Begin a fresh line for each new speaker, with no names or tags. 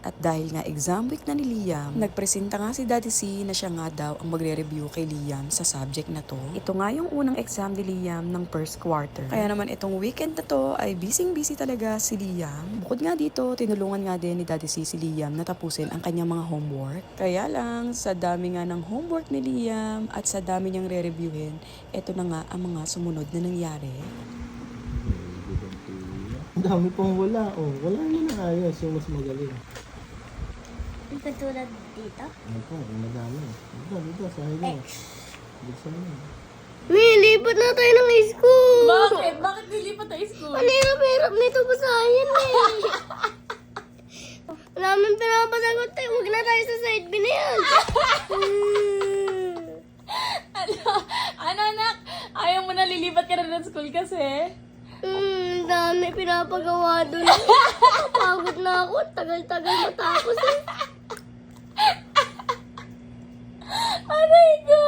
At dahil nga exam week na ni Liam, nagpresenta nga si Daddy C na siya nga daw ang magre-review kay Liam sa subject na to. Ito nga yung unang exam ni Liam ng first quarter. Kaya naman itong weekend na to ay busy talaga si Liam. Bukod nga dito, tinulungan nga din ni Daddy C si Liam na tapusin ang kanyang mga homework. Kaya lang, sa dami nga ng homework ni Liam at sa dami niyang re-reviewin, ito na nga ang mga sumunod na nangyari.
Ang dami pang wala. Oh, wala mo na ayos. Yung mas magaling.
Yung katulad dito?
Ano po, ang madami. Dito, sa hiling. Dito sa hiling.
May, lipat na tayo ng school!
Bakit? Bakit nilipat tayo school?
Ano yung hirap nito basahin eh? Wala naman pinapasagot tayo. Huwag na tayo sa side B na yan.
Ano anak? Ayaw mo na lilipat ka na ng school kasi?
Ang dami pinapagawa doon. Pagod na ako. Tagal-tagal matapos eh.
Aray ko!